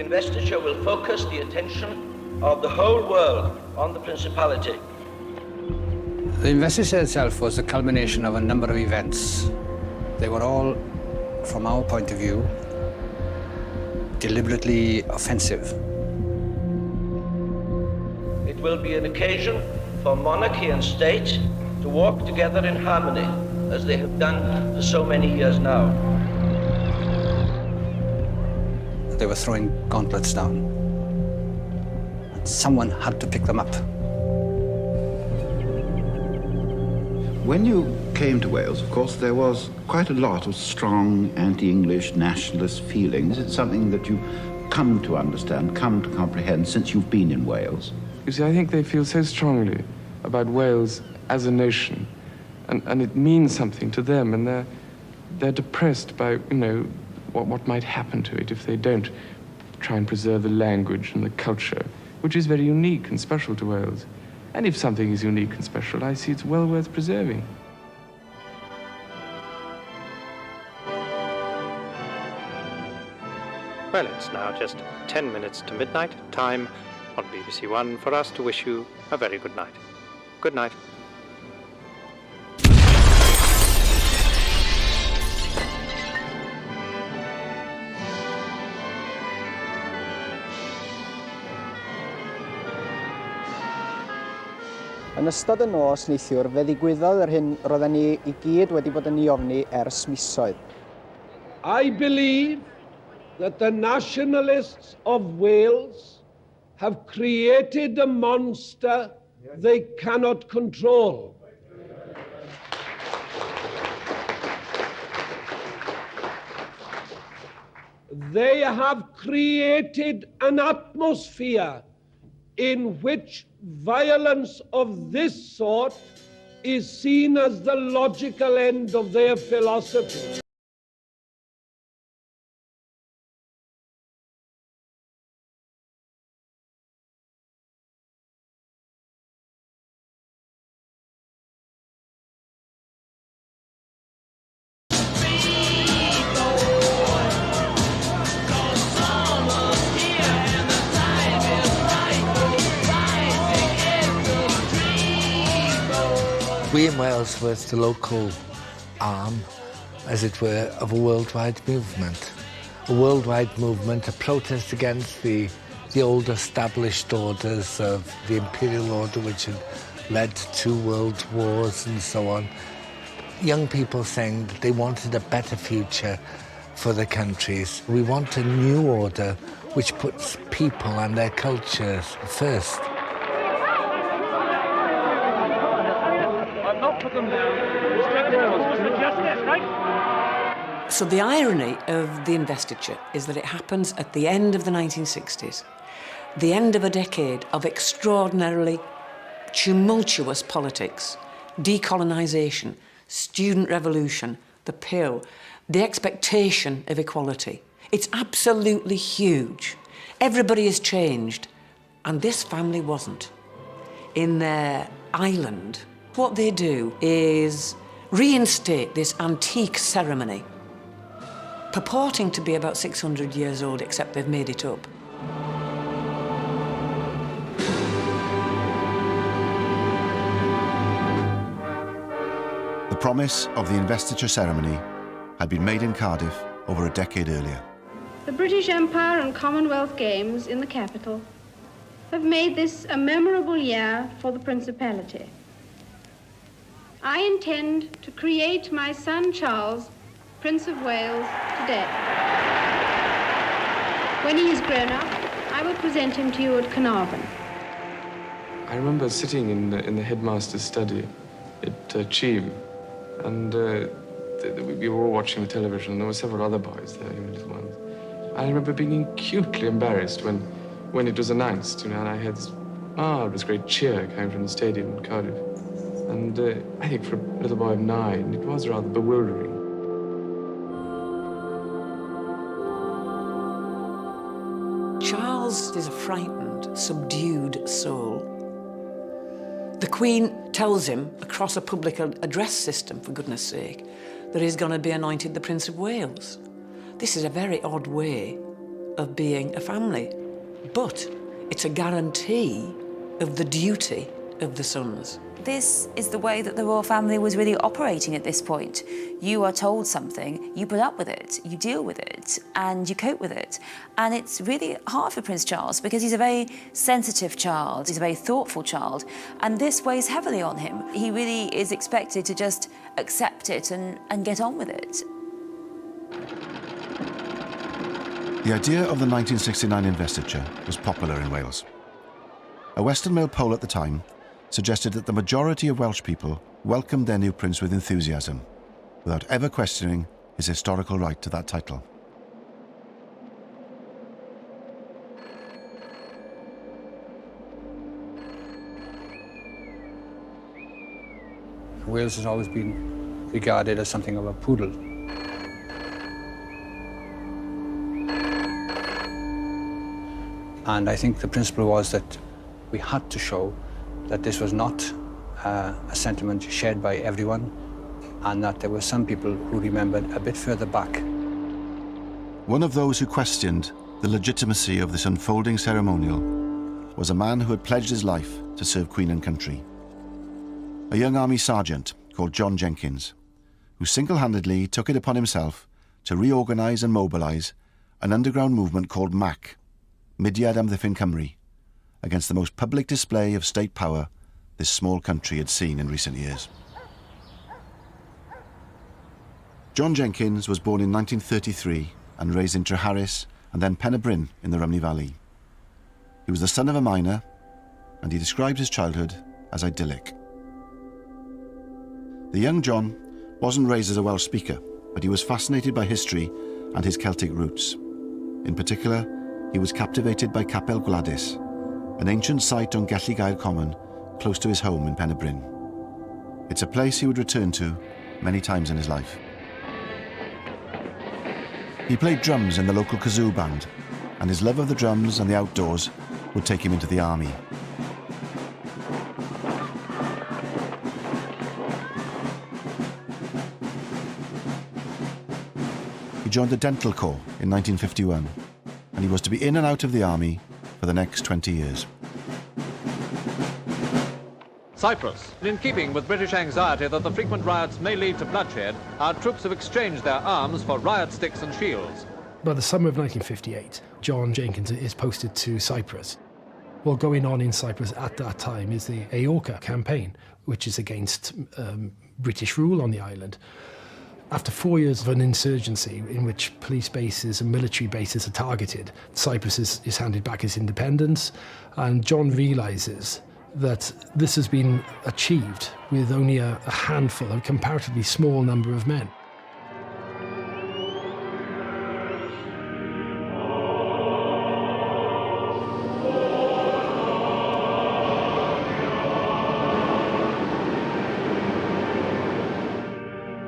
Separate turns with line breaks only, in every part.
investiture will focus the attention of the whole world on the Principality.
The investiture itself was a culmination of a number of events. They were all, from our point of view, deliberately offensive.
It will be an occasion for monarchy and state to walk together in harmony, as they have done for so many years now.
They were throwing gauntlets down, and someone had to pick them up.
When you came to Wales, of course, there was quite a lot of strong anti-English nationalist feelings. It's something that you've come to understand, come to comprehend since you've been in Wales.
You see, I think they feel so strongly about Wales as a nation, and it means something to them, and they're depressed by, you know, what might happen to it if they don't try and preserve the language and the culture, which is very unique and special to Wales. And if something is unique and special, I see it's well worth preserving.
Well, it's now just 10 minutes to midnight, time on BBC One for us to wish you a very good night. Good night.
Yn ystod y nos neithiwr, fe ddigwyddodd yr hyn roedden ni I gyd wedi bod yn ei ofni ers misoedd.
I believe that the nationalists of Wales have created a monster they cannot control. They have created an atmosphere in which violence of this sort is seen as the logical end of their philosophy.
We in Wales were the local arm, as it were, of a worldwide movement. A worldwide movement, a protest against the old established orders of the imperial order, which had led to world wars and so on. Young people saying that they wanted a better future for their countries. We want a new order which puts people and their cultures first.
So the irony of the investiture is that it happens at the end of the 1960s, the end of a decade of extraordinarily tumultuous politics, decolonisation, student revolution, the pill, the expectation of equality. It's absolutely huge. Everybody has changed, and this family wasn't. In their island, what they do is reinstate this antique ceremony, purporting to be about 600 years old, except they've made it up.
The promise of the investiture ceremony had been made in Cardiff over a decade earlier.
The British Empire and Commonwealth Games in the capital have made this a memorable year for the Principality. I intend to create my son Charles, Prince of Wales, today. When he is grown up, I will present him to you at Carnarvon.
I remember sitting in the headmaster's study at Cheam, and we were all watching the television, and there were several other boys there, little ones. I remember being acutely embarrassed when it was announced, and I had this marvelous great cheer coming from the stadium in Cardiff. And I think for a little boy of 9, it was rather bewildering.
Charles is a frightened, subdued soul. The Queen tells him, across a public address system, for goodness sake, that he's going to be anointed the Prince of Wales. This is a very odd way of being a family, but it's a guarantee of the duty of the sons.
This is the way that the royal family was really operating at this point. You are told something, you put up with it, you deal with it, and you cope with it. And it's really hard for Prince Charles because he's a very sensitive child, he's a very thoughtful child, and this weighs heavily on him. He really is expected to just accept it and get on with it.
The idea of the 1969 investiture was popular in Wales. A Western Mail poll at the time suggested that the majority of Welsh people welcomed their new prince with enthusiasm, without ever questioning his historical right to that title.
Wales has always been regarded as something of a poodle. And I think the principle was that we had to show that this was not a sentiment shared by everyone, and that there were some people who remembered a bit further back.
One of those who questioned the legitimacy of this unfolding ceremonial was a man who had pledged his life to serve Queen and country. A young army sergeant called John Jenkins, who single-handedly took it upon himself to reorganise and mobilise an underground movement called MAC, Mudiad Amddiffyn Cymru, against the most public display of state power this small country had seen in recent years. John Jenkins was born in 1933 and raised in Treharris and then Pen y Bryn in the Rhymney Valley. He was the son of a miner, and he described his childhood as idyllic. The young John wasn't raised as a Welsh speaker, but he was fascinated by history and his Celtic roots. In particular, he was captivated by Capel Gwladys, an ancient site on Gelli Gaer Common, close to his home in Pen y Bryn. It's a place he would return to many times in his life. He played drums in the local kazoo band, and his love of the drums and the outdoors would take him into the army. He joined the Dental Corps in 1951, and he was to be in and out of the army for the next 20 years.
Cyprus. In keeping with British anxiety that the frequent riots may lead to bloodshed, our troops have exchanged their arms for riot sticks and shields.
By the summer of 1958, John Jenkins is posted to Cyprus. What going on in Cyprus at that time is the AORCA campaign, which is against British rule on the island. After 4 years of an insurgency in which police bases and military bases are targeted, Cyprus is handed back its independence, and John realises that this has been achieved with only a handful, a comparatively small number of men.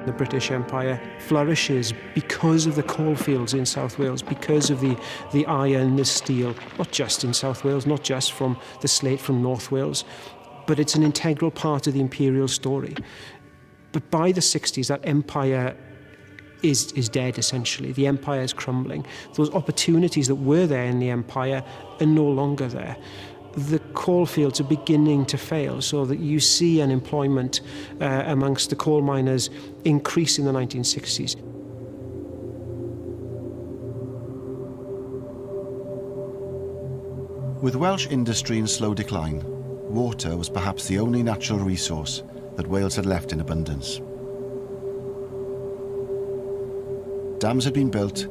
The British Empire flourishes because of the coalfields in South Wales, because of the iron, the steel, not just in South Wales, not just from the slate from North Wales, but it's an integral part of the imperial story. But by the 60s, that empire is dead, essentially. The empire is crumbling. Those opportunities that were there in the empire are no longer there. The coalfields are beginning to fail, so that you see unemployment amongst the coal miners increase in the 1960s.
With Welsh industry in slow decline, water was perhaps the only natural resource that Wales had left in abundance. Dams had been built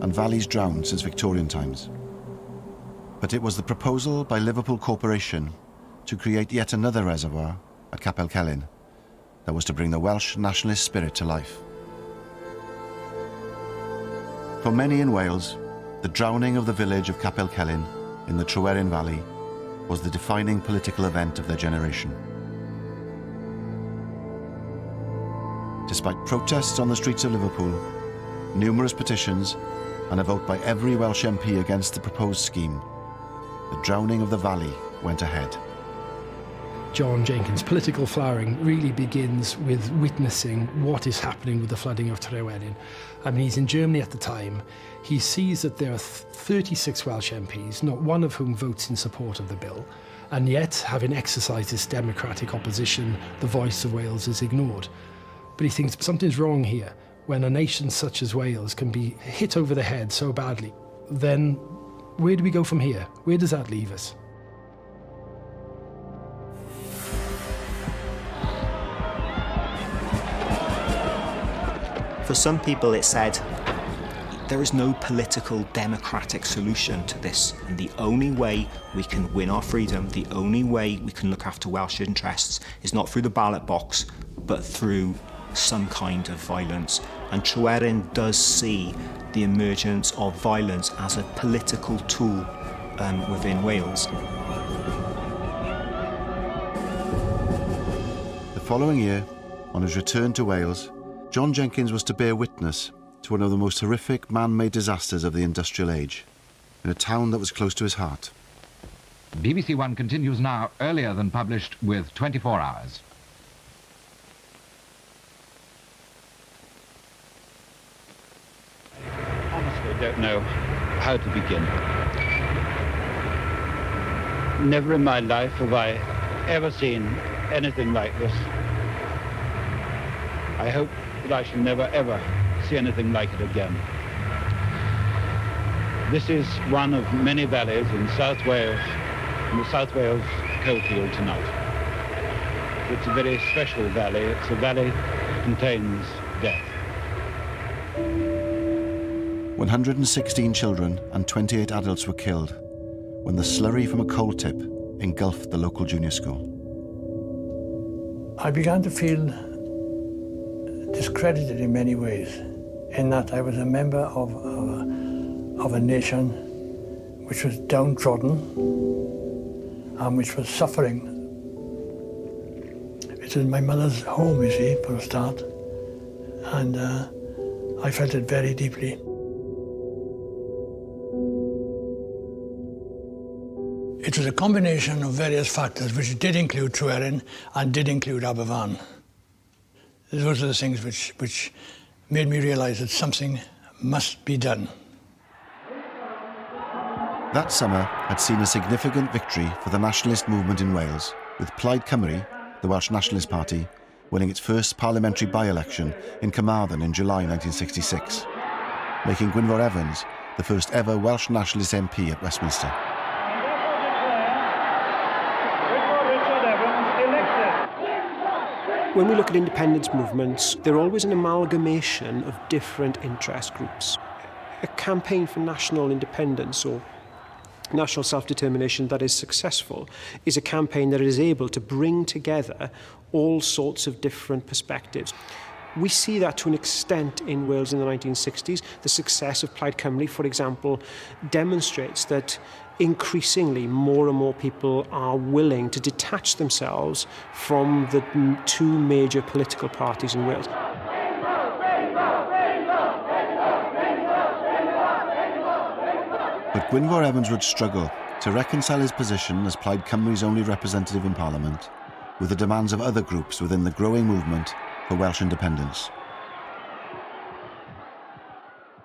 and valleys drowned since Victorian times. But it was the proposal by Liverpool Corporation to create yet another reservoir at Capel Celyn that was to bring the Welsh nationalist spirit to life. For many in Wales, the drowning of the village of Capel Celyn in the Tryweryn Valley was the defining political event of their generation. Despite protests on the streets of Liverpool, numerous petitions, and a vote by every Welsh MP against the proposed scheme, the drowning of the valley went ahead.
John Jenkins' political flowering really begins with witnessing what is happening with the flooding of Tryweryn. I mean, he's in Germany at the time. He sees that there are 36 Welsh MPs, not one of whom votes in support of the bill, and yet, having exercised his democratic opposition, the voice of Wales is ignored. But he thinks something's wrong here. When a nation such as Wales can be hit over the head so badly, then where do we go from here? Where does that leave us?
For some people, it said, there is no political democratic solution to this, and the only way we can win our freedom, the only way we can look after Welsh interests is not through the ballot box, but through some kind of violence. And Tryweryn does see the emergence of violence as a political tool within Wales.
The following year, on his return to Wales, John Jenkins was to bear witness to one of the most horrific man-made disasters of the industrial age, in a town that was close to his heart.
BBC One continues now, earlier than published, with 24 hours.
Honestly, I don't know how to begin. Never in my life have I ever seen anything like this. I hope that I shall never, ever see anything like it again. This is one of many valleys in South Wales, in the South Wales coalfield tonight. It's a very special valley. It's a valley that contains death.
116 children and 28 adults were killed when the slurry from a coal tip engulfed the local junior school.
I began to feel discredited in many ways, in that I was a member of a nation which was downtrodden and which was suffering. It was my mother's home, you see, for a start, and I felt it very deeply. It was a combination of various factors which did include Tryweryn and did include Aberfan. Those are the things which made me realise that something must be done.
That summer had seen a significant victory for the nationalist movement in Wales, with Plaid Cymru, the Welsh Nationalist Party, winning its first parliamentary by-election in Carmarthen in July 1966, making Gwynfor Evans the first ever Welsh Nationalist MP at Westminster.
When we look at independence movements, they're always an amalgamation of different interest groups. A campaign for national independence or national self-determination that is successful is a campaign that is able to bring together all sorts of different perspectives. We see that to an extent in Wales in the 1960s. The success of Plaid Cymru, for example, demonstrates that increasingly more and more people are willing to detach themselves from the two major political parties in Wales.
But Gwynfor Evans would struggle to reconcile his position as Plaid Cymru's only representative in Parliament with the demands of other groups within the growing movement for Welsh independence.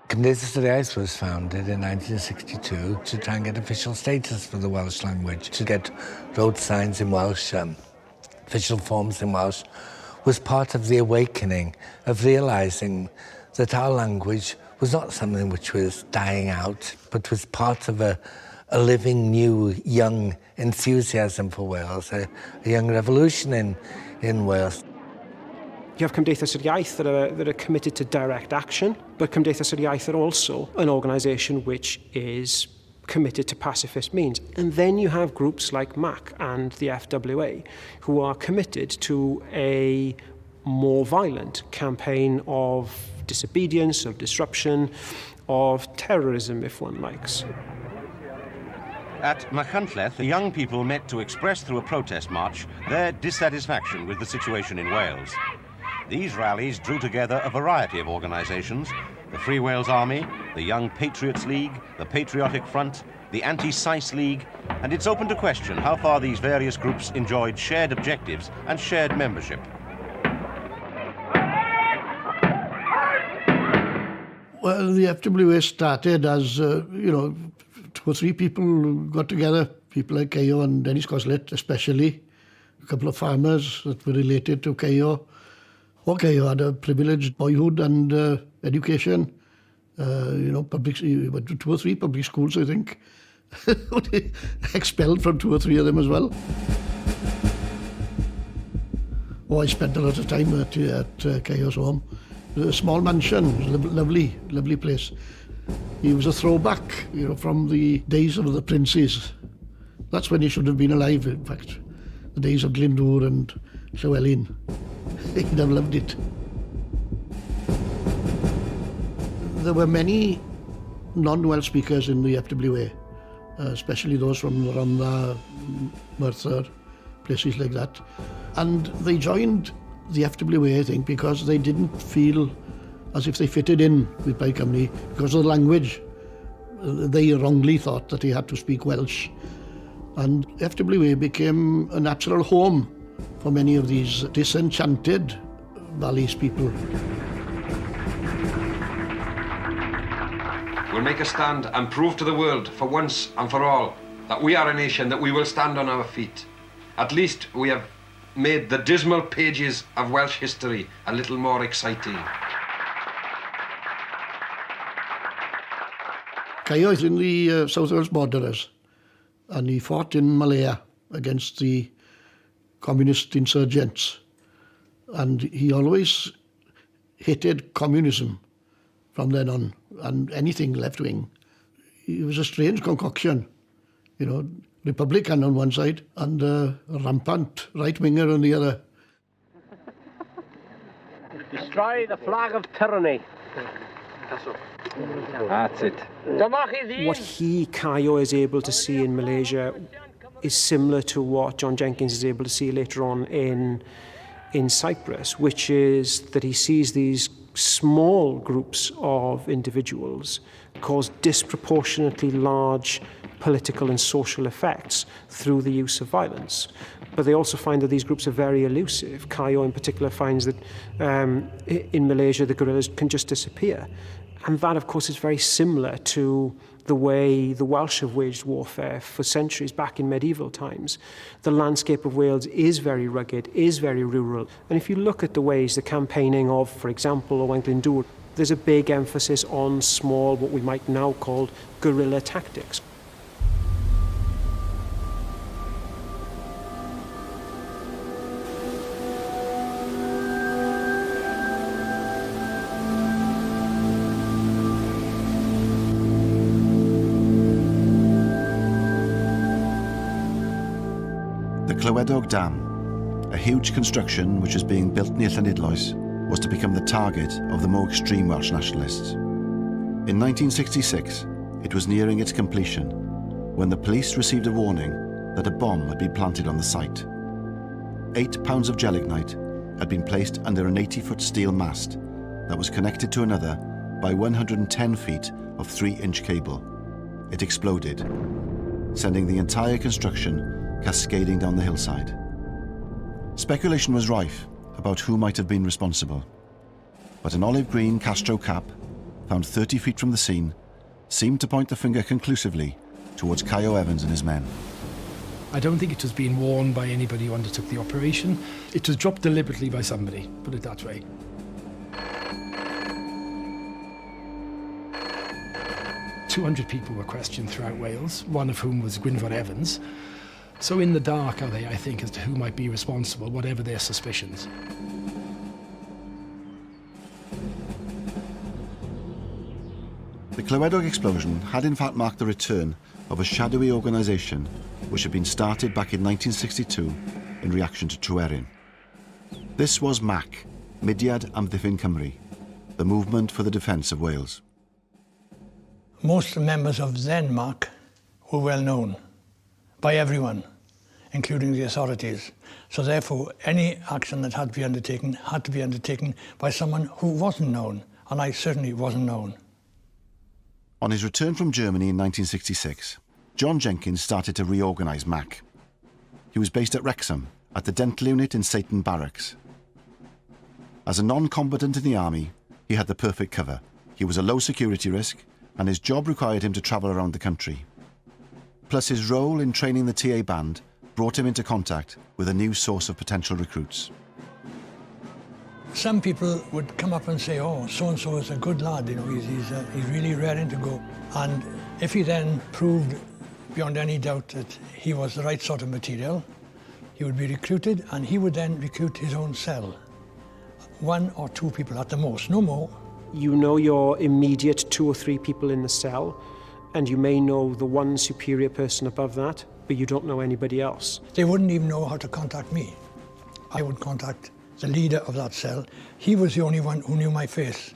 Cymdeithas yr Iaith was founded in 1962 to try and get official status for the Welsh language, to get road signs in Welsh, official forms in Welsh, was part of the awakening of realising that our language was not something which was dying out, but was part of a living, new, young enthusiasm for Wales, a young revolution in Wales.
You have Cymdeithas yr Iaith that are committed to direct action, but Cymdeithas yr Iaith are also an organisation which is committed to pacifist means. And then you have groups like MAC and the FWA who are committed to a more violent campaign of disobedience, of disruption, of terrorism, if one likes.
At Machynlleth, the young people met to express through a protest march their dissatisfaction with the situation in Wales. These rallies drew together a variety of organisations, the Free Wales Army, the Young Patriots League, the Patriotic Front, the Anti-Sice League, and it's open to question how far these various groups enjoyed shared objectives and shared membership.
Well, the FWA started as, 2 or 3 people got together, people like Cayo and Dennis Coslet especially, a couple of farmers that were related to Cayo. Cayo had a privileged boyhood and education, public, 2 or 3 public schools, I think. Expelled from 2 or 3 of them as well. I spent a lot of time at Cayo's home. It was a small mansion, it was a lovely place. He was a throwback, from the days of the princes. That's when he should have been alive, in fact. The days of Glyndŵr and Llywelyn. He'd have loved it. There were many non-Welsh speakers in the FWA, especially those from Rhondda, Merthyr, places like that. And they joined the FWA, I think, because they didn't feel as if they fitted in with Plaid Cymru because of the language. They wrongly thought that they had to speak Welsh. And FWA became a natural home for many of these disenchanted Valleys people.
We'll make a stand and prove to the world, for once and for all, that we are a nation, that we will stand on our feet. At least we have made the dismal pages of Welsh history a little more exciting.
Cayo is in the South Wales Borderers, and he fought in Malaya against the communist insurgents. And he always hated communism from then on, and anything left-wing. He was a strange concoction, Republican on one side and a rampant right-winger on the other.
Destroy the flag of tyranny. That's it.
What Cayo is able to see in Malaysia is similar to what John Jenkins is able to see later on in Cyprus, which is that he sees these small groups of individuals cause disproportionately large political and social effects through the use of violence. But they also find that these groups are very elusive. Cayo in particular finds that in Malaysia the guerrillas can just disappear. And that, of course, is very similar to the way the Welsh have waged warfare for centuries back in medieval times. The landscape of Wales is very rugged, is very rural. And if you look at the ways the campaigning of, for example, Owain Glyndŵr, there's a big emphasis on small, what we might now call guerrilla tactics.
Clywedog Dam, a huge construction which is being built near Llanidloes, was to become the target of the more extreme Welsh nationalists. In 1966, it was nearing its completion when the police received a warning that a bomb had been planted on the site. 8 pounds of gelignite had been placed under an 80-foot steel mast that was connected to another by 110 feet of 3-inch cable. It exploded, sending the entire construction cascading down the hillside. Speculation was rife about who might have been responsible, but an olive green Castro cap, found 30 feet from the scene, seemed to point the finger conclusively towards Cayo Evans and his men.
I don't think it was being worn by anybody who undertook the operation. It was dropped deliberately by somebody, put it that way. "200 people were questioned throughout Wales, one of whom was Gwynfor Evans. So in the dark are they, I think, as to who might be responsible, whatever their suspicions.
The Clywedog explosion had in fact marked the return of a shadowy organisation which had been started back in 1962 in reaction to Tryweryn. This was MAC, Mudiad Amddiffyn Cymru, the Movement for the Defence of Wales.
Most members of then MAC were well known by everyone, including the authorities. So therefore, any action that had to be undertaken by someone who wasn't known and I certainly wasn't known.
On his return from Germany in 1966, John Jenkins started to reorganise MAC. He was based at Wrexham, at the dental unit in Satan Barracks. As a non-combatant in the army, he had the perfect cover. He was a low security risk, and his job required him to travel around the country. Plus his role in training the TA band brought him into contact with a new source of potential recruits.
Some people would come up and say, oh, so-and-so is a good lad, you know, he's really raring to go. And if he then proved beyond any doubt that he was the right sort of material, he would be recruited, and he would then recruit his own cell. 1 or 2 people at the most, no more.
You know your immediate 2 or 3 people in the cell, and you may know the one superior person above that, but you don't know anybody else.
They wouldn't even know how to contact me. I would contact the leader of that cell. He was the only one who knew my face.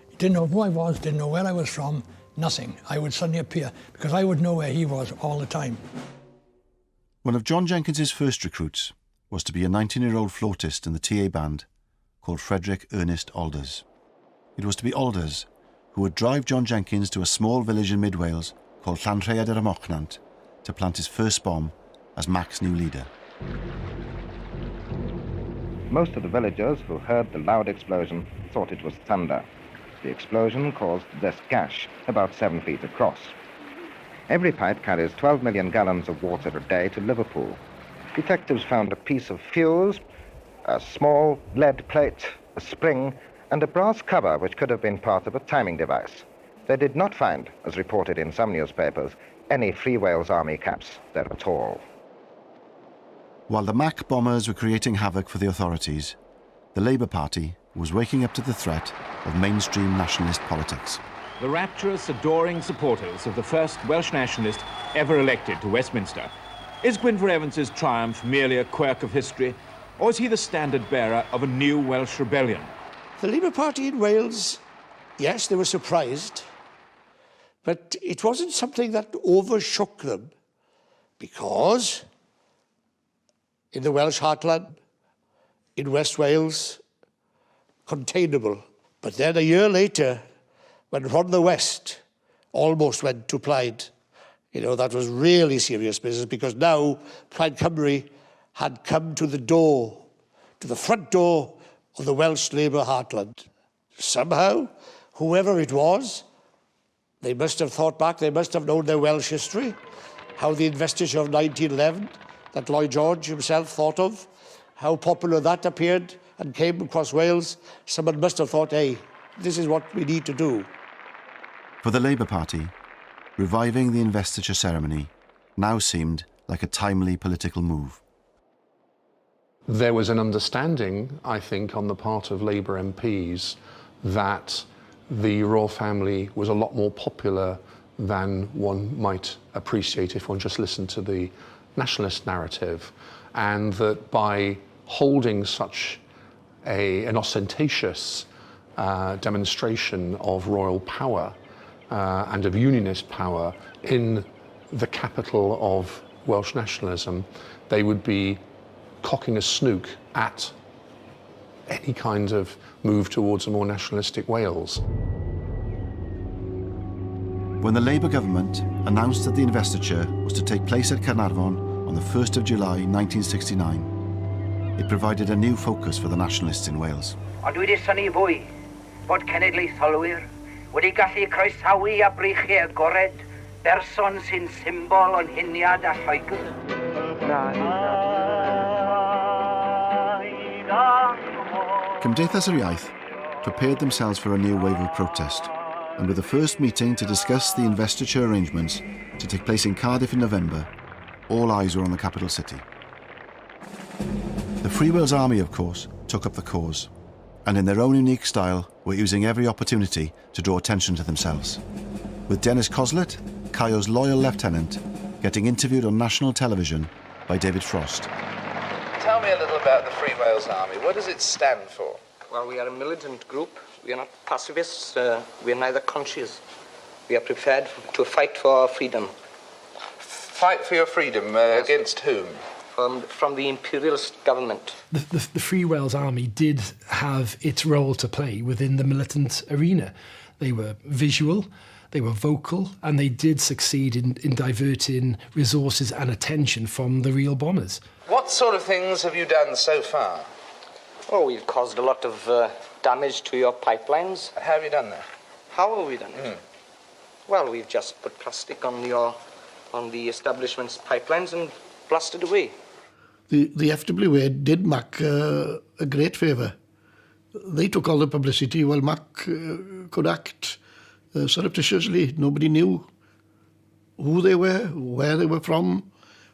He didn't know who I was, didn't know where I was from, nothing. I would suddenly appear, because I would know where he was all the time.
One of John Jenkins's first recruits was to be a 19-year-old flautist in the TA band called Frederick Ernest Alders. It was to be Alders who would drive John Jenkins to a small village in mid-Wales called Llanrhaead yr Amochnant to plant his first bomb as Mac's new leader.
Most of the villagers who heard the loud explosion thought it was thunder. The explosion caused this gash, about 7 feet across. Every pipe carries 12 million gallons of water a day to Liverpool. Detectives found a piece of fuse, a small lead plate, a spring, and a brass cover which could have been part of a timing device. They did not find, as reported in some newspapers, any Free Wales Army caps there at all.
While the Mac bombers were creating havoc for the authorities, the Labour Party was waking up to the threat of mainstream nationalist politics.
The rapturous, adoring supporters of the first Welsh nationalist ever elected to Westminster. Is Gwynfor Evans's triumph merely a quirk of history, or is he the standard-bearer of a new Welsh rebellion?
The Labour Party in Wales, yes, they were surprised, but it wasn't something that overshook them, because in the Welsh heartland, in West Wales, containable. But then a year later, when Rhondda West almost went to Plaid, you know, that was really serious business, because now Plaid Cymru had come to the door, to the front door of the Welsh Labour heartland. Somehow, whoever it was, they must have thought back, they must have known their Welsh history, how the investiture of 1911, that Lloyd George himself thought of, how popular that appeared and came across Wales. Someone must have thought, hey, this is what we need to do.
For the Labour Party, reviving the investiture ceremony now seemed like a timely political move.
There was an understanding, I think, on the part of Labour MPs that the royal family was a lot more popular than one might appreciate if one just listened to the nationalist narrative, and that by holding such an ostentatious demonstration of royal power and of unionist power in the capital of Welsh nationalism, they would be cocking a snook at any kind of move towards a more nationalistic Wales.
When the Labour government announced that the investiture was to take place at Caernarfon on the 1st of July 1969, it provided a new focus for the nationalists in Wales.
Ond wedi syni fwy bod cenedlaetholwyr wedi gallu croesawu a breichiau agored berson sy'n symbol o'n huniad a Lloegr.
Cymdeithas yr Iaith prepared themselves for a new wave of protest, and with the first meeting to discuss the investiture arrangements to take place in Cardiff in November, all eyes were on the capital city. The Free Wales Army, of course, took up the cause, and in their own unique style were using every opportunity to draw attention to themselves, with Dennis Coslet, Caio's loyal lieutenant, getting interviewed on national television by David Frost.
Tell me a little about the Free Wales Army. What does it stand for?
Well, we are a militant group. We are not pacifists. We are neither conscious. We are prepared to fight for our freedom.
Fight for your freedom against whom?
from the imperialist government.
The Free Wales Army did have its role to play within the militant arena. They were visual, they were vocal, and they did succeed in diverting resources and attention from the real bombers.
What sort of things have you done so far?
Oh, we've caused a lot of damage to your pipelines.
How have you done that?
How have we done it? Well, we've just put plastic on the establishment's pipelines and blasted away.
The FWA did Mac a great favour. They took all the publicity while Mac could act surreptitiously. Nobody knew who they were, where they were from,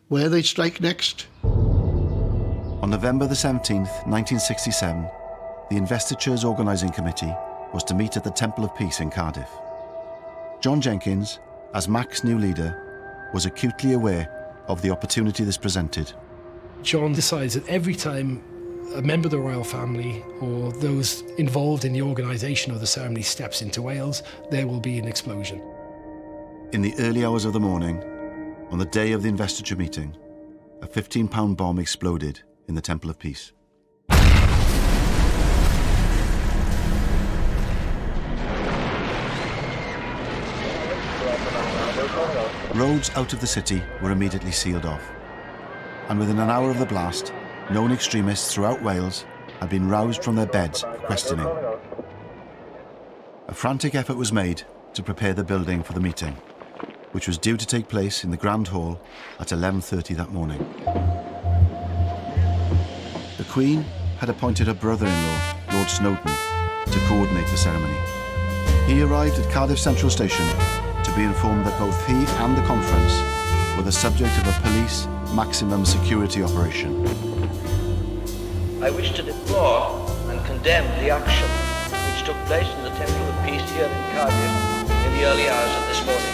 where they'd strike next.
On November the 17th, 1967, the Investitures Organising Committee was to meet at the Temple of Peace in Cardiff. John Jenkins, as Mac's new leader, was acutely aware of the opportunity this presented.
John decides that every time a member of the royal family or those involved in the organisation of the ceremony steps into Wales, there will be an explosion.
In the early hours of the morning, on the day of the investiture meeting, a 15-pound bomb exploded in the Temple of Peace. Roads out of the city were immediately sealed off, and within an hour of the blast, known extremists throughout Wales had been roused from their beds for questioning. A frantic effort was made to prepare the building for the meeting, which was due to take place in the Grand Hall at 11:30 that morning. The Queen had appointed her brother-in-law, Lord Snowdon, to coordinate the ceremony. He arrived at Cardiff Central Station to be informed that both he and the conference were the subject of a police maximum security operation.
I wish to deplore and condemn the action which took place in the Temple of Peace here in Cardiff in the early hours of this morning.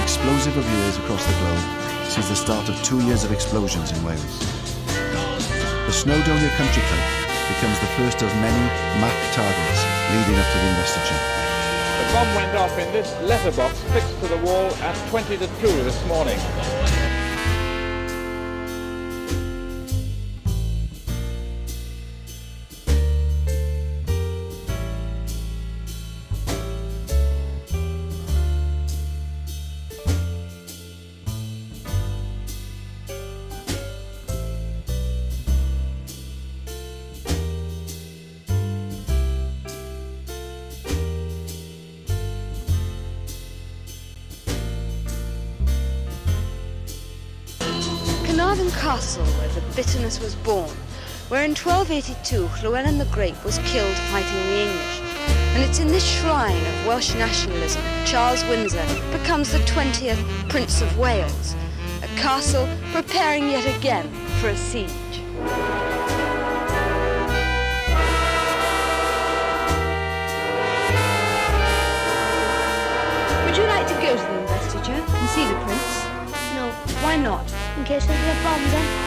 Explosive of years across the globe sees the start of 2 years of explosions in Wales. The Snowdonia Country Club becomes the first of many Mac targets leading up to the investiture.
The bomb went off in this letterbox fixed to the wall at 20 to 2 this morning.
Carnarvon Castle, where the bitterness was born, where in 1282 Llewellyn the Great was killed fighting the English. And it's in this shrine of Welsh nationalism Charles Windsor becomes the 20th Prince of Wales, a castle preparing yet again for a siege. Would you like to go to the investiture and see the prince? No. Why not? In case there'll be a bomb then.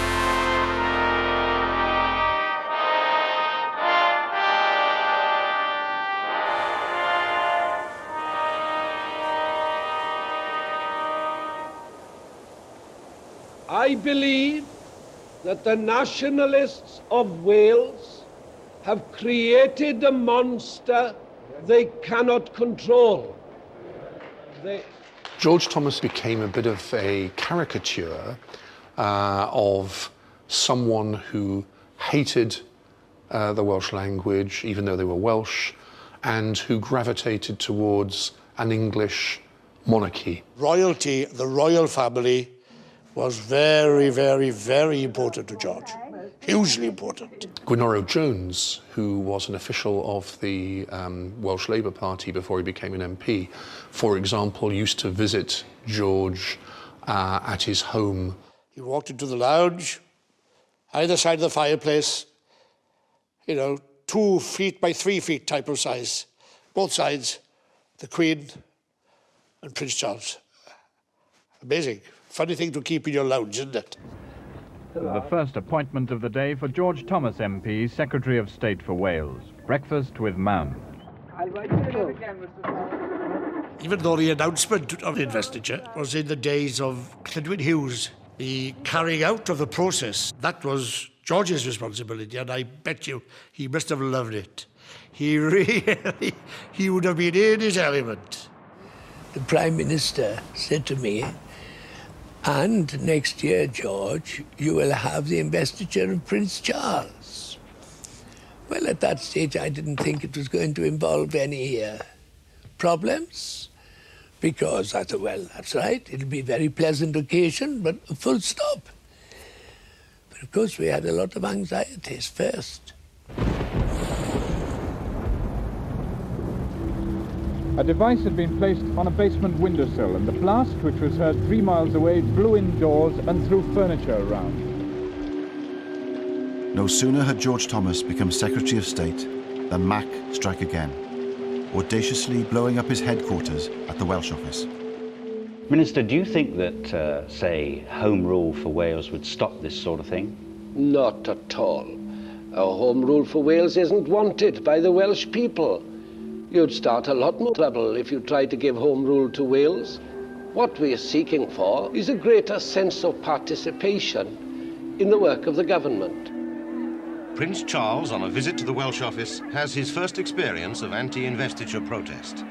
I believe that the nationalists of Wales have created a monster they cannot control.
George Thomas became a bit of a caricature of someone who hated the Welsh language, even though they were Welsh, and who gravitated towards an English monarchy.
Royalty, the royal family, was very, very, very important to George. Hugely important.
Gwynorrw Jones, who was an official of the Welsh Labour Party before he became an MP, for example, used to visit George at his home.
He walked into the lounge, either side of the fireplace, 2 feet by 3 feet type of size. Both sides, the Queen and Prince Charles. Amazing. funny thing to keep in your lounge, isn't it?
The first appointment of the day for George Thomas MP, Secretary of State for Wales. Breakfast with Mound.
Even though the announcement of investiture was in the days of Clydwyn Hughes, the carrying out of the process, that was George's responsibility, and I bet you he must have loved it. He would have been in his element.
The Prime Minister said to me, and next year, George, you will have the investiture of Prince Charles. Well, at that stage, I didn't think it was going to involve any problems, because I thought, well, that's right, it'll be a very pleasant occasion, but a full stop. But of course, we had a lot of anxieties first.
A device had been placed on a basement windowsill, and the blast, which was heard 3 miles away, blew indoors and threw furniture around.
No sooner had George Thomas become Secretary of State than Mac struck again, audaciously blowing up his headquarters at the Welsh office.
Minister, do you think that, say, Home Rule for Wales would stop this sort of thing?
Not at all. Our Home Rule for Wales isn't wanted by the Welsh people. You'd start a lot more trouble if you tried to give Home Rule to Wales. What we're seeking for is a greater sense of participation in the work of the government.
Prince Charles, on a visit to the Welsh office, has his first experience of anti-investiture protest.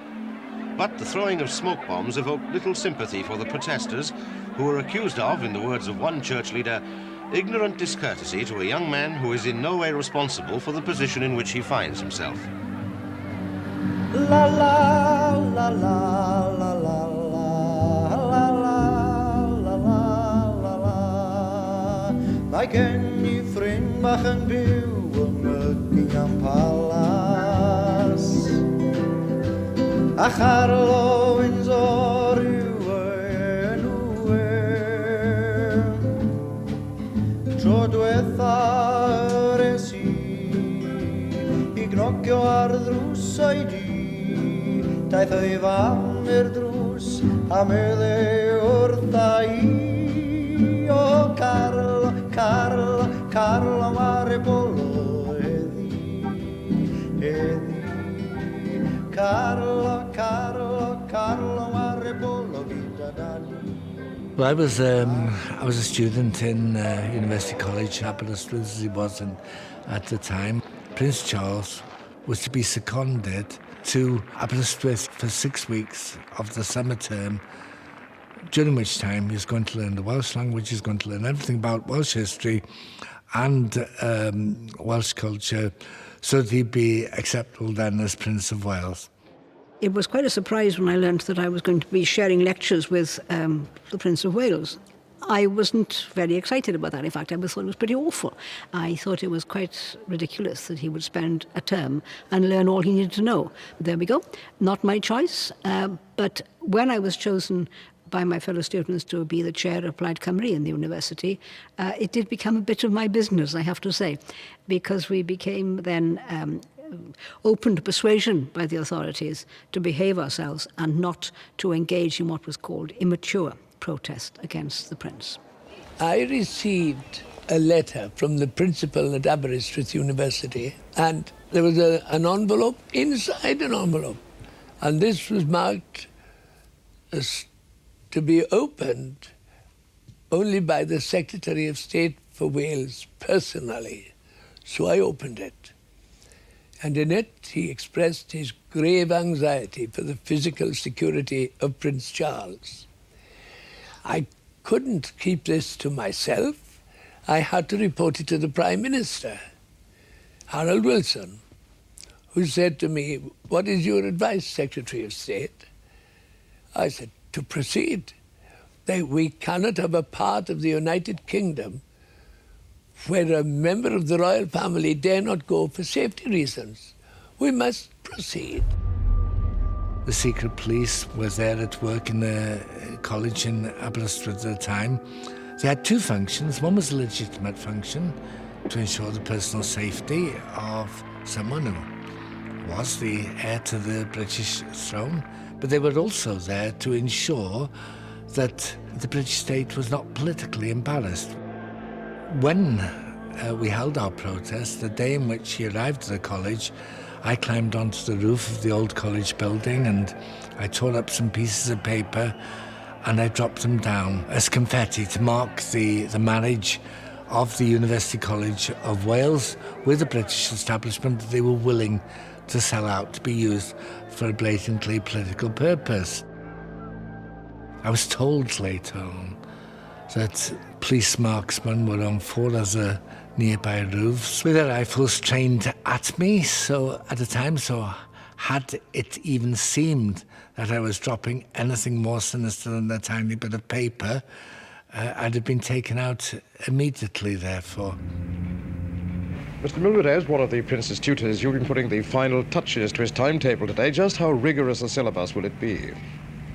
But the throwing of smoke bombs evoked little sympathy for the protesters, who were accused of, in the words of one church leader, ignorant discourtesy to a young man who is in no way responsible for the position in which he finds himself.
La la la la la la la la la la la. Mae gen I ffrind bach yn byw yn Buckingham Palace, a Charlo Windsor yw enw e. Tro dwetha res I gnocio ar ddrws oedi, daeth ei fam i'r drws a medde wrtha I. O Carlo, Carlo, Carlo Maripolo heddi, heddi. Carlo, Carlo, Carlo Maripolo gyda dani.
Well, I was a student in University College, Aberystwyth as he was at the time. Prince Charles was to be seconded to Aberystwyth for 6 weeks of the summer term, during which time he was going to learn the Welsh language, he was going to learn everything about Welsh history and Welsh culture, so that he'd be acceptable then as Prince of Wales.
It was quite a surprise when I learned that I was going to be sharing lectures with the Prince of Wales. I wasn't very excited about that. In fact, I thought it was pretty awful. I thought it was quite ridiculous that he would spend a term and learn all he needed to know. But there we go. Not my choice. But when I was chosen by my fellow students to be the chair of Plaid Cymru in the university, it did become a bit of my business, I have to say, because we became then open to persuasion by the authorities to behave ourselves and not to engage in what was called immature protest against the Prince.
I received a letter from the principal at Aberystwyth University, and there was an envelope inside an envelope, and this was marked as to be opened only by the Secretary of State for Wales personally. So I opened it. And in it, he expressed his grave anxiety for the physical security of Prince Charles. I couldn't keep this to myself. I had to report it to the Prime Minister, Harold Wilson, who said to me, "What is your advice, Secretary of State?" I said, to proceed. That we cannot have a part of the United Kingdom where a member of the royal family dare not go for safety reasons. We must proceed.
The secret police was there at work in the college in Aberystwyth at the time. They had two functions. One was a legitimate function to ensure the personal safety of someone who was the heir to the British throne, but they were also there to ensure that the British state was not politically embarrassed. When we held our protest, the day in which he arrived at the college, I climbed onto the roof of the old college building and I tore up some pieces of paper and I dropped them down as confetti to mark the marriage of the University College of Wales with the British establishment that they were willing to sell out to be used for a blatantly political purpose. I was told later on that police marksmen were on 4 other nearby roofs with their rifles trained at me, so at the time, so had it even seemed that I was dropping anything more sinister than a tiny bit of paper, I'd have been taken out immediately, therefore.
Mr. Millward, as one of the Prince's tutors, you'll be putting the final touches to his timetable today. Just how rigorous a syllabus will it be?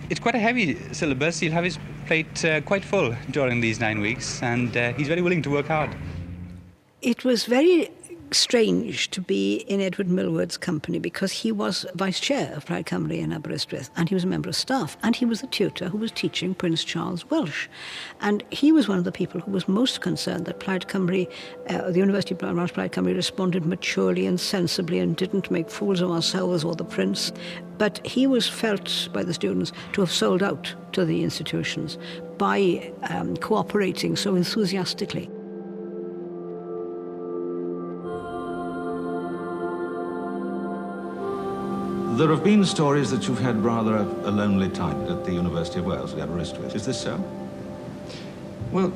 It's quite a heavy syllabus. He'll have his plate quite full during these 9 weeks, and he's very willing to work hard.
It was very strange to be in Edward Millward's company because he was vice chair of Plaid Cymru in Aberystwyth and he was a member of staff and he was the tutor who was teaching Prince Charles Welsh. And he was one of the people who was most concerned that Plaid Cymru, the University of Plaid Cymru responded maturely and sensibly and didn't make fools of ourselves or the Prince. But he was felt by the students to have sold out to the institutions by cooperating so enthusiastically.
There have been stories that you've had rather a lonely time at the University of Wales, at Aberystwyth. Is this so?
Well,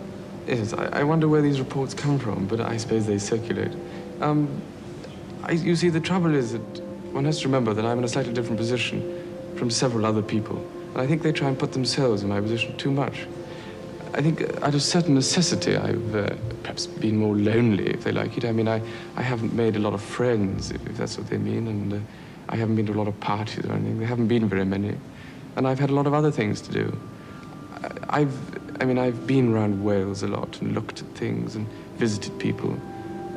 yes, I wonder where these reports come from, but I suppose they circulate. You see, the trouble is that one has to remember that I'm in a slightly different position from several other people, and I think they try and put themselves in my position too much. I think out of certain necessity, I've perhaps been more lonely, if they like it. I mean, I haven't made a lot of friends, if that's what they mean, and I haven't been to a lot of parties or anything. There haven't been very many. And I've had a lot of other things to do. I've been around Wales a lot and looked at things and visited people.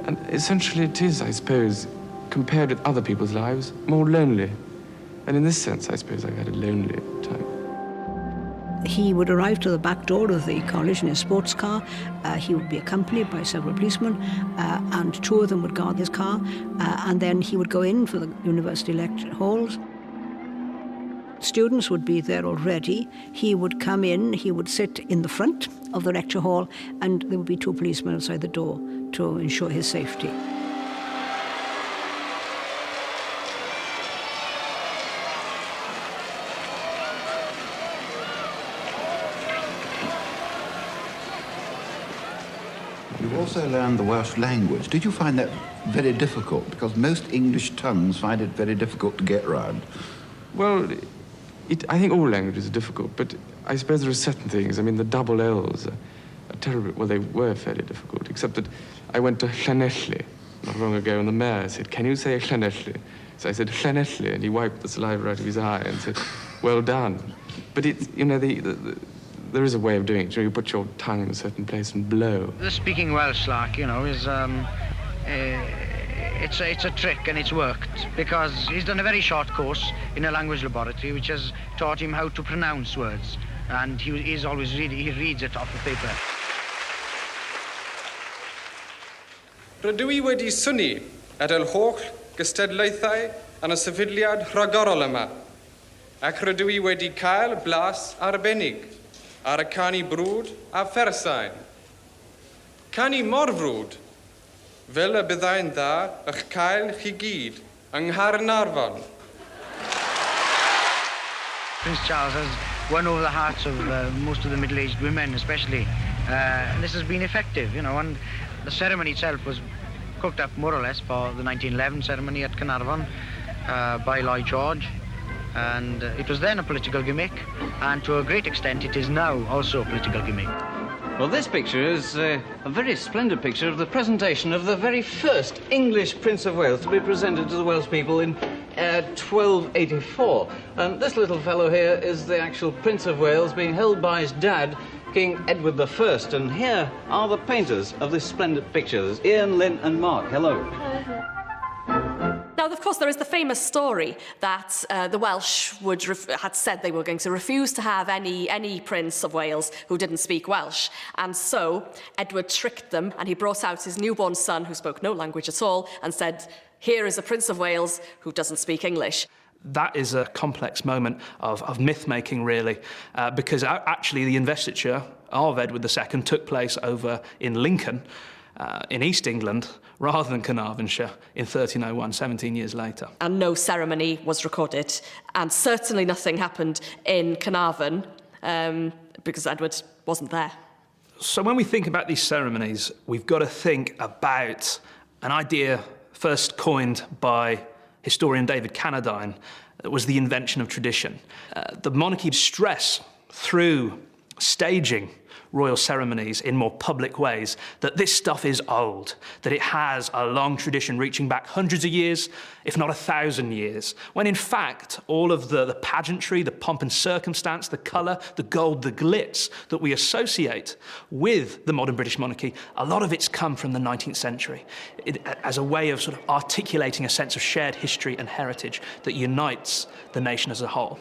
And essentially it is, I suppose, compared with other people's lives, more lonely. And in this sense, I suppose I've had a lonely time.
He would arrive to the back door of the college in his sports car. He would be accompanied by several policemen, and 2 of them would guard his car. And then he would go in for the university lecture halls. Students would be there already. He would come in, he would sit in the front of the lecture hall, and there would be 2 policemen outside the door to ensure his safety.
You also learned the Welsh language. Did you find that very difficult? Because most English tongues find it very difficult to get around.
Well, I think all languages are difficult, but I suppose there are certain things. I mean, the double L's are terrible. Well, they were fairly difficult, except that I went to Llanelli not long ago, and the mayor said, "Can you say Llanelli?" So I said, "Llanelli," and he wiped the saliva out of his eye and said, "Well done." But it's, you know, there is a way of doing it. You put your tongue in a certain place and blow.
The speaking Welsh, like, you know, is it's a trick, and it's worked because he's done a very short course in a language laboratory which has taught him how to pronounce words, and he reads it off the paper.
Rydw I wedi synnu yr holl gystadlaethau yn y sefydliad rhagorol yma, ac rydw I wedi cael blas arbennig ar y canu brwd a phersain. Canu mor frwd, fel y byddai'n dda eich cael chi gyd yng Nghaernarfon.
Prince Charles has won over the hearts of most of the middle-aged women, especially. And this has been effective, you know, and the ceremony itself was cooked up more or less for the 1911 ceremony at Carnarvon by Lloyd George. And it was then a political gimmick, and to a great extent it is now also a political gimmick.
Well, this picture is a very splendid picture of the presentation of the very first English Prince of Wales to be presented to the Welsh people in 1284. And this little fellow here is the actual Prince of Wales being held by his dad, King Edward I. And here are the painters of this splendid picture. There's Ian, Lynn and Mark. Hello.
Now,
Well, of course, there is the famous story that the Welsh had said they were going to refuse to have any Prince of Wales who didn't speak Welsh. And so Edward tricked them, and he brought out his newborn son, who spoke no language at all, and said, "Here is a Prince of Wales who doesn't speak English."
That is a complex moment of myth-making, really, because actually the investiture of Edward II took place over in Lincoln, in East England, rather than Carnarvonshire, in 1301, 17 years later.
And no ceremony was recorded, and certainly nothing happened in Carnarvon, because Edward wasn't there.
So when we think about these ceremonies, we've got to think about an idea first coined by historian David Cannadine, that was the invention of tradition. The monarchy stress through staging royal ceremonies in more public ways that this stuff is old, that it has a long tradition reaching back hundreds of years, if not 1,000 years, when in fact all of the pageantry, the pomp and circumstance, the colour, the gold, the glitz that we associate with the modern British monarchy, a lot of it's come from the 19th century as a way of sort of articulating a sense of shared history and heritage that unites the nation as a whole.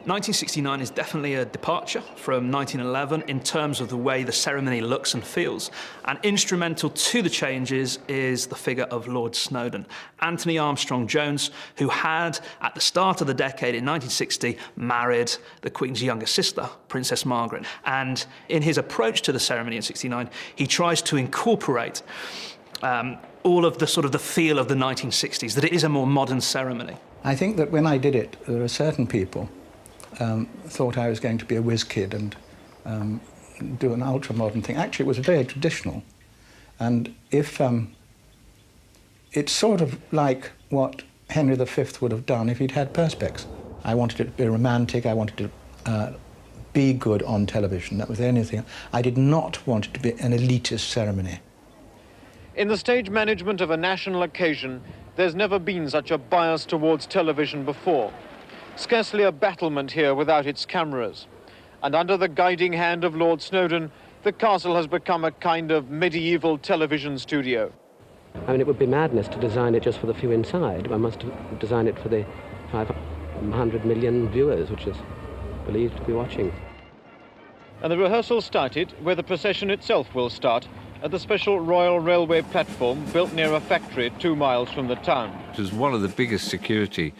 1969 is definitely a departure from 1911 in terms of the way the ceremony looks and feels. And instrumental to the changes is the figure of Lord Snowdon, Anthony Armstrong Jones, who had, at the start of the decade in 1960, married the Queen's younger sister, Princess Margaret. And in his approach to the ceremony in 1969, he tries to incorporate all of the sort of the feel of the 1960s, that it is a more modern ceremony.
I think that when I did it, there were certain people thought I was going to be a whiz kid and do an ultra-modern thing. Actually, it was very traditional. And if it's sort of like what Henry V would have done if he'd had perspex. I wanted it to be romantic, I wanted to be good on television. That was the only thing. I did not want it to be an elitist ceremony.
In the stage management of a national occasion, there's never been such a bias towards television before. Scarcely a battlement here without its cameras. And under the guiding hand of Lord Snowdon, the castle has become a kind of medieval television studio.
I mean, it would be madness to design it just for the few inside. One must design it for the 500 million viewers, which is believed to be watching.
And the rehearsal started where the procession itself will start, at the special Royal Railway platform built near a factory 2 miles from the town.
It was one of the biggest security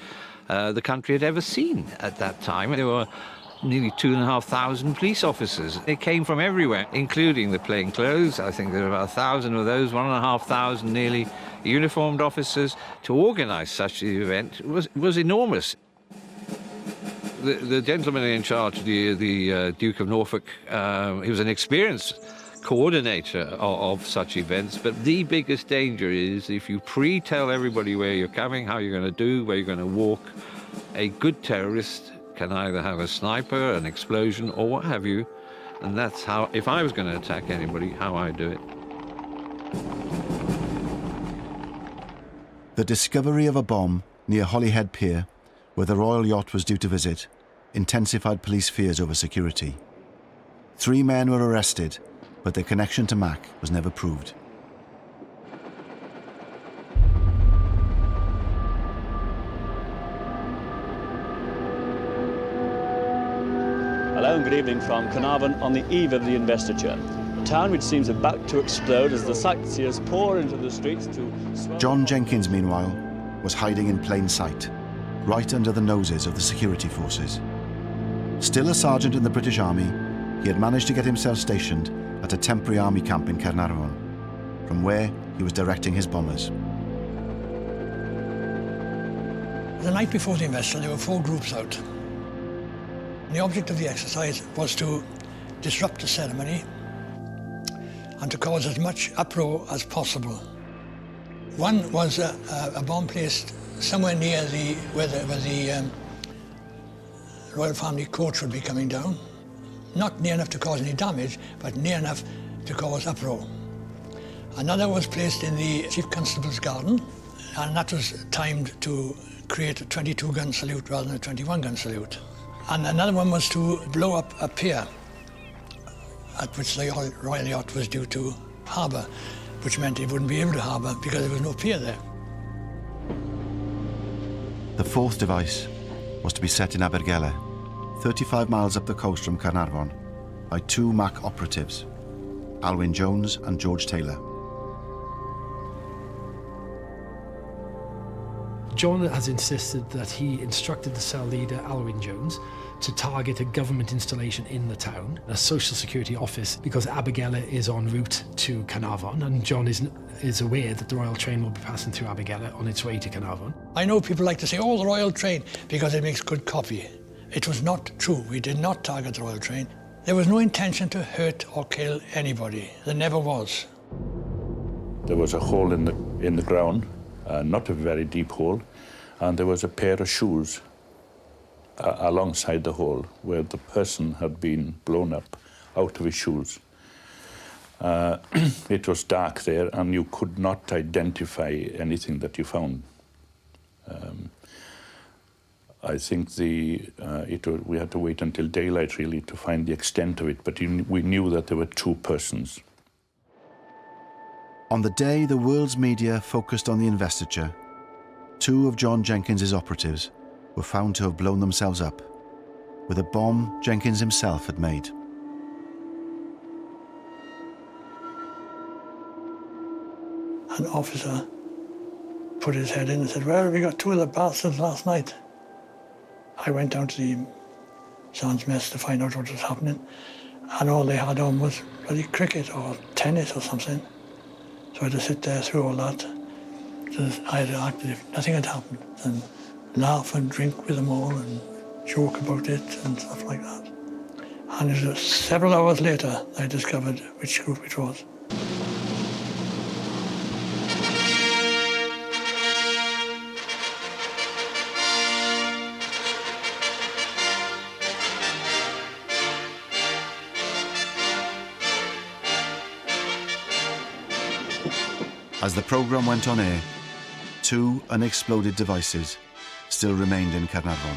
the country had ever seen at that time. There were nearly 2,500 police officers. They came from everywhere, including the plainclothes. I think there were about 1,000 of those, 1,500 nearly uniformed officers. To organise such an event was enormous. The gentleman in charge, the Duke of Norfolk, he was an experienced coordinator of such events, but the biggest danger is if you pre-tell everybody where you're coming, how you're going to do, where you're going to walk. A good terrorist can either have a sniper, an explosion, or what have you, and that's how, if I was going to attack anybody, how I do it.
The discovery of a bomb near Holyhead Pier, where the royal yacht was due to visit, intensified police fears over security. 3 men were arrested, but their connection to Mac was never proved.
Hello and good evening from Carnarvon on the eve of the investiture. A town which seems about to explode as the sightseers pour into the streets to...
John Jenkins, meanwhile, was hiding in plain sight, right under the noses of the security forces. Still a sergeant in the British Army, he had managed to get himself stationed at a temporary army camp in Caernarfon, from where he was directing his bombers.
The night before the investiture, there were 4 groups out. And the object of the exercise was to disrupt the ceremony and to cause as much uproar as possible. One was a bomb placed somewhere near where the royal family coach would be coming down. Not near enough to cause any damage, but near enough to cause uproar. Another was placed in the Chief Constable's garden, and that was timed to create a 22-gun salute rather than a 21-gun salute. And another one was to blow up a pier at which the royal yacht was due to harbour, which meant it wouldn't be able to harbour because there was no pier there.
The fourth device was to be set in Abergele, 35 miles up the coast from Carnarvon, by two MAC operatives, Alwyn Jones and George Taylor.
John has insisted that he instructed the cell leader, Alwyn Jones, to target a government installation in the town, a social security office, because Abergele is en route to Carnarvon, and John is aware that the Royal Train will be passing through Abergele on its way to Carnarvon.
I know people like to say, oh, the Royal Train, because it makes good copy. It was not true. We did not target the Royal Train. There was no intention to hurt or kill anybody. There never was.
There was a hole in the ground, not a very deep hole, and there was a pair of shoes alongside the hole where the person had been blown up out of his shoes. It was dark there, and you could not identify anything that you found. I think we had to wait until daylight, really, to find the extent of it, but we knew that there were two persons.
On the day the world's media focused on the investiture, two of John Jenkins's operatives were found to have blown themselves up with a bomb Jenkins himself had made.
An officer put his head in and said, well, we got two of the bastards last night. I went down to the Sergeant's mess to find out what was happening, and all they had on was bloody cricket or tennis or something. So I had to sit there through all that. I had to act as if nothing had happened and laugh and drink with them all and joke about it and stuff like that. And it was several hours later I discovered which group it was.
As the programme went on air, two unexploded devices still remained in Carnarvon.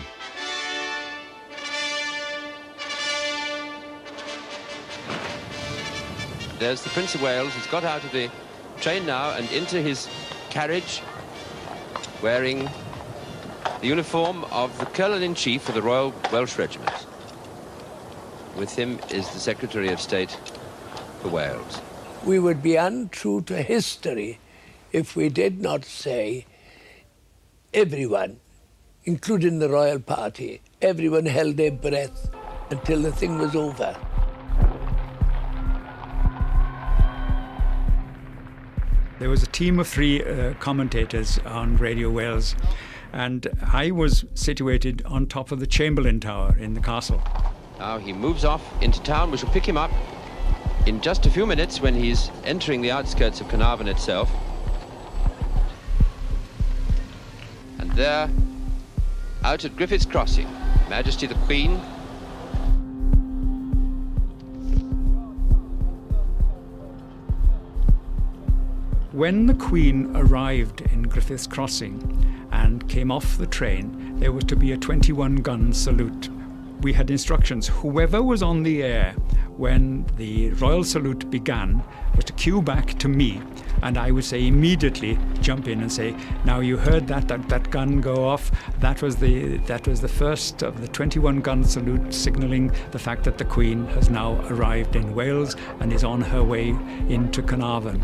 There's the Prince of Wales. He's got out of the train now and into his carriage, wearing the uniform of the Colonel-in-Chief of the Royal Welsh Regiment. With him is the Secretary of State for Wales.
We would be untrue to history if we did not say everyone, including the royal party, everyone held their breath until the thing was over.
There was a team of three commentators on Radio Wales, and I was situated on top of the Chamberlain Tower in the castle.
Now he moves off into town. We shall pick him up in just a few minutes when he's entering the outskirts of Carnarvon itself. And there, out at Griffith's Crossing, Majesty the Queen.
When the Queen arrived in Griffith's Crossing and came off the train, there was to be a 21-gun salute. We had instructions, whoever was on the air when the royal salute began was to cue back to me, and I would say immediately jump in and say, now you heard that gun go off. That was the first of the 21-gun salute, signalling the fact that the Queen has now arrived in Wales and is on her way into Carnarvon.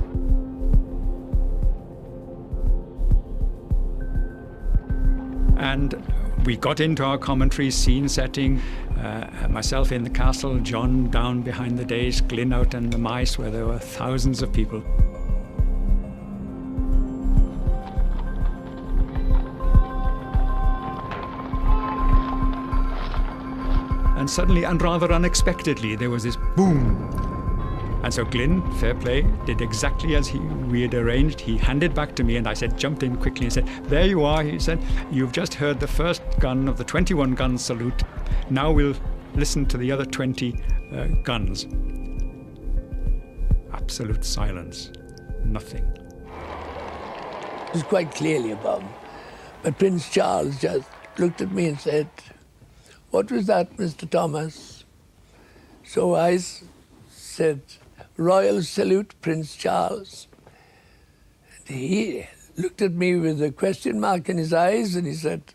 And we got into our commentary, scene setting, myself in the castle, John down behind the dais, Glyn out in the mice where there were thousands of people. And suddenly, and rather unexpectedly, there was this boom. And so Glyn, fair play, did exactly as we had arranged. He handed back to me, and I jumped in quickly and said, there you are, he said, you've just heard the first gun of the 21-gun salute. Now we'll listen to the other 20 guns. Absolute silence. Nothing.
It was quite clearly a bomb. But Prince Charles just looked at me and said, what was that, Mr. Thomas? So I said, Royal salute, Prince Charles. And he looked at me with a question mark in his eyes and he said,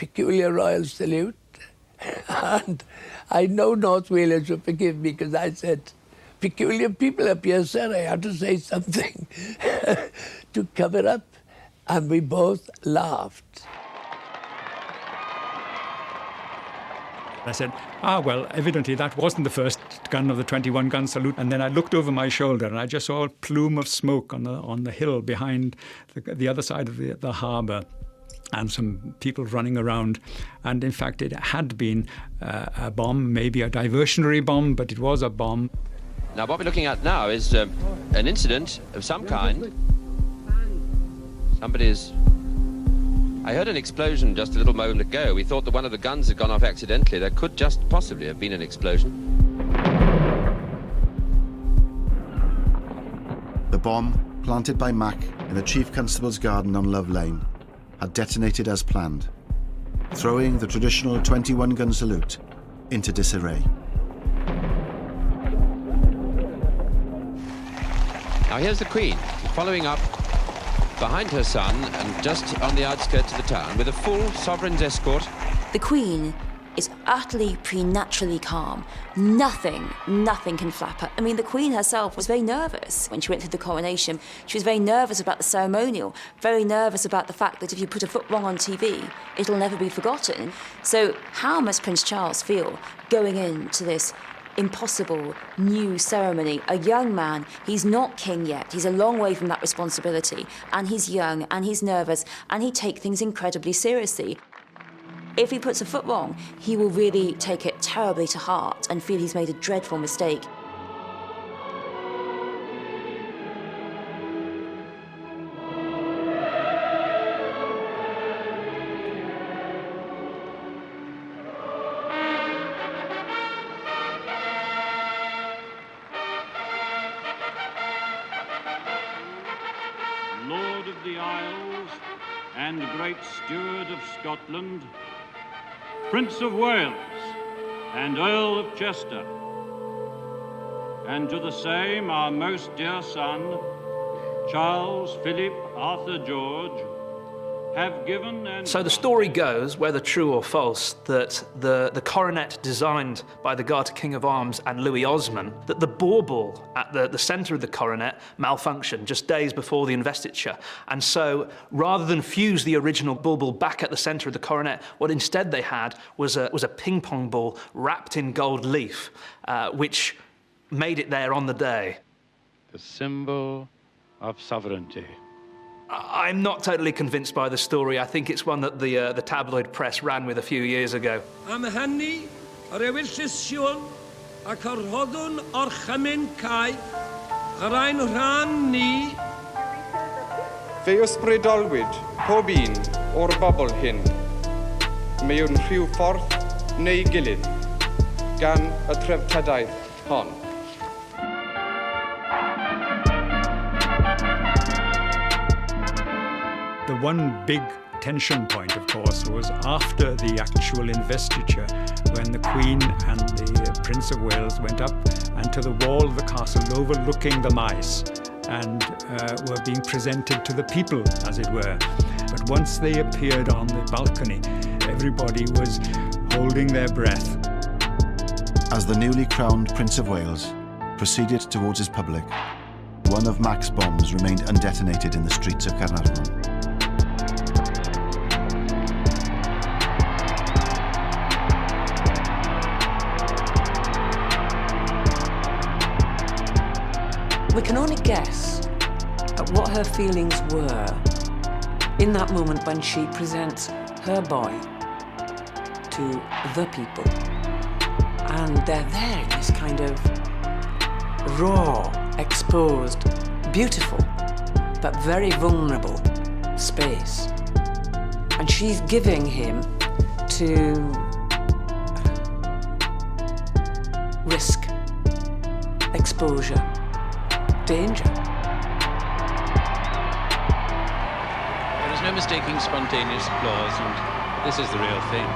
peculiar royal salute. And I know North Wales will forgive me because I said, peculiar people up here, sir, I had to say something to cover up. And we both laughed.
I said, well, evidently that wasn't the first gun of the 21-gun salute. And then I looked over my shoulder and I just saw a plume of smoke on the hill behind the other side of the harbour, and some people running around. And in fact, it had been a bomb, maybe a diversionary bomb, but it was a bomb.
Now, what we're looking at now is an incident of some kind. I heard an explosion just a little moment ago. We thought that one of the guns had gone off accidentally. There could just possibly have been an explosion.
The bomb, planted by Mac in the Chief Constable's garden on Love Lane, had detonated as planned, throwing the traditional 21-gun salute into disarray.
Now here's the Queen, following up behind her son and just on the outskirts of the town with a full sovereign's escort.
The Queen is utterly preternaturally calm. Nothing can flap her. I mean, the Queen herself was very nervous when she went through the coronation. She was very nervous about the ceremonial, very nervous about the fact that if you put a foot wrong on TV, it'll never be forgotten. So how must Prince Charles feel going into this impossible new ceremony? A young man, he's not king yet, he's a long way from that responsibility, and he's young and he's nervous and he takes things incredibly seriously. If he puts a foot wrong, he will really take it terribly to heart and feel he's made a dreadful mistake.
Lord of the Isles and Great Steward of Scotland, Prince of Wales and Earl of Chester, and to the same our most dear son, Charles Philip Arthur George, have given and...
So the story goes, whether true or false, that the coronet designed by the Garter King of Arms and Louis Osmond, that the bauble at the centre of the coronet malfunctioned just days before the investiture. And so rather than fuse the original bauble back at the centre of the coronet, what instead they had was a ping-pong ball wrapped in gold leaf, which made it there on the day.
The symbol of sovereignty.
I'm not totally convinced by the story. I think it's one that the tabloid press ran with a few years ago.
Am hynny, yr ewyllisiwn ac yr rhoddwn o'r chymun caeth, yr ein rhan ni.
Fe ysbrydolwyd pob un o'r bobl hyn, mewn rhyw ffordd neu gilydd, gan y treftadaeth hon.
The one big tension point, of course, was after the actual investiture, when the Queen and the Prince of Wales went up and to the wall of the castle overlooking the mice and were being presented to the people, as it were. But once they appeared on the balcony, everybody was holding their breath.
As the newly crowned Prince of Wales proceeded towards his public, one of Mac's bombs remained undetonated in the streets of Caernarfon.
We can only guess at what her feelings were in that moment when she presents her boy to the people. And they're there in this kind of raw, exposed, beautiful, but very vulnerable space. And she's giving him to risk, exposure, danger.
There is no mistaking spontaneous applause, and this is the real thing.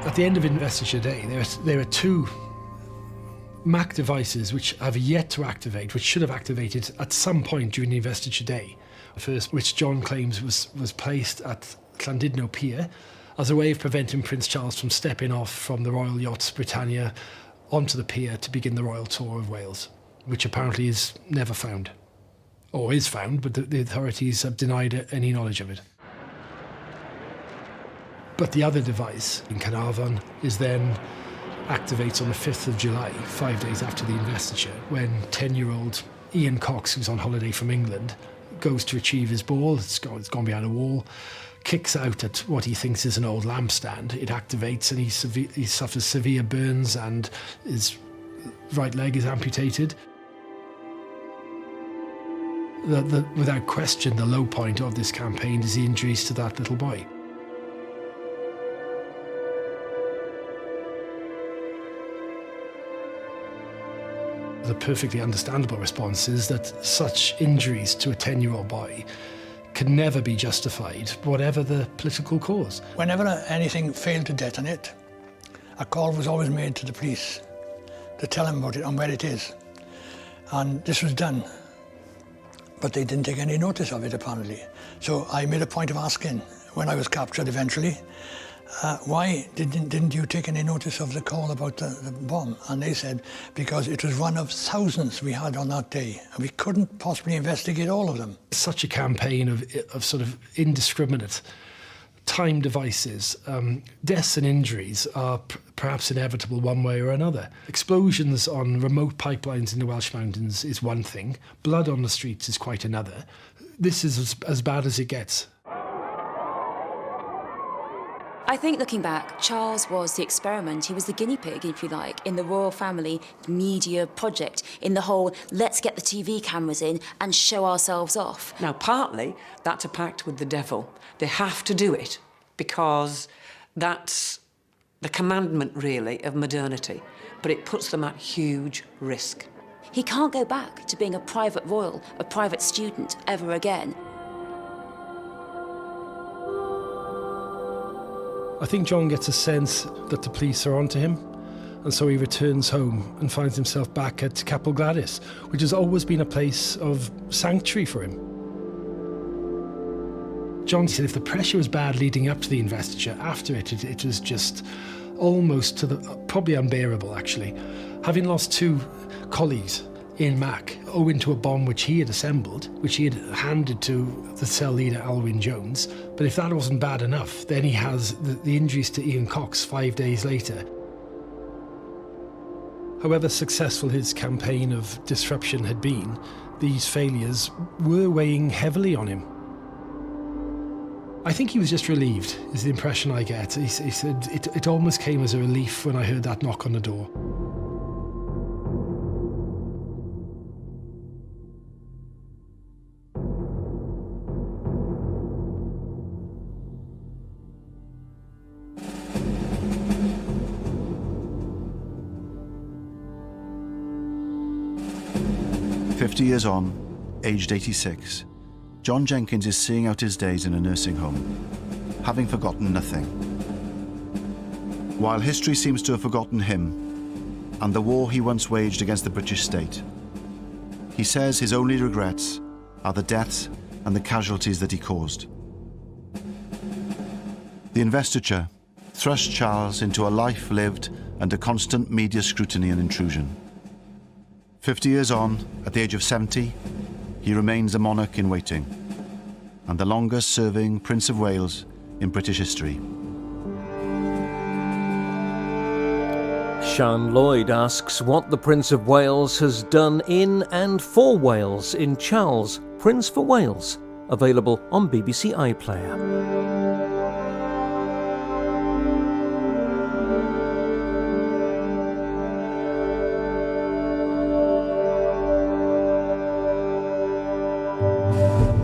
At the end of Investiture Day, there are two Mac devices which have yet to activate, which should have activated at some point during the investiture day. The first, which John claims was placed at Llandudno Pier as a way of preventing Prince Charles from stepping off from the Royal Yachts Britannia onto the pier to begin the royal tour of Wales, which apparently is never found. Or is found, but the authorities have denied any knowledge of it. But the other device in Carnarvon is then activates on the 5th of July, 5 days after the investiture, when 10-year-old Ian Cox, who's on holiday from England, goes to retrieve his ball. It's gone behind a wall, kicks out at what he thinks is an old lampstand. It activates and he suffers severe burns and his right leg is amputated. Without question, the low point of this campaign is the injuries to that little boy. The perfectly understandable response is that such injuries to a 10-year-old boy can never be justified, whatever the political cause.
Whenever anything failed to detonate, a call was always made to the police to tell them about it and where it is. And this was done, but they didn't take any notice of it, apparently. So I made a point of asking, when I was captured eventually, why didn't you take any notice of the call about the bomb? And they said, because it was one of thousands we had on that day, and we couldn't possibly investigate all of them.
Such a campaign of sort of indiscriminate time devices, deaths and injuries are perhaps inevitable one way or another. Explosions on remote pipelines in the Welsh Mountains is one thing, blood on the streets is quite another. This is as bad as it gets.
I think, looking back, Charles was the experiment. He was the guinea pig, if you like, in the royal family media project, in the whole let's get the TV cameras in and show ourselves off.
Now, partly, that's a pact with the devil. They have to do it because that's the commandment, really, of modernity. But it puts them at huge risk.
He can't go back to being a private royal, a private student, ever again.
I think John gets a sense that the police are onto him, and so he returns home and finds himself back at Capel Gladys, which has always been a place of sanctuary for him. John said if the pressure was bad leading up to the investiture, after it was just almost to the probably unbearable, actually. Having lost 2 colleagues in Mac, owing to a bomb which he had assembled, which he had handed to the cell leader Alwyn Jones. But if that wasn't bad enough, then he has the injuries to Ian Cox 5 days later. However successful his campaign of disruption had been, these failures were weighing heavily on him. I think he was just relieved, is the impression I get. He said it almost came as a relief when I heard that knock on the door.
"50 years on, aged 86, John Jenkins is seeing out his days in a nursing home, having forgotten nothing. While history seems to have forgotten him and the war he once waged against the British state, he says his only regrets are the deaths and the casualties that he caused. The investiture thrust Charles into a life lived under constant media scrutiny and intrusion. 50 years on, at the age of 70, he remains a monarch in waiting, and the longest-serving Prince of Wales in British history.
Sian Lloyd asks what the Prince of Wales has done in and for Wales in Charles, Prince for Wales, available on BBC iPlayer.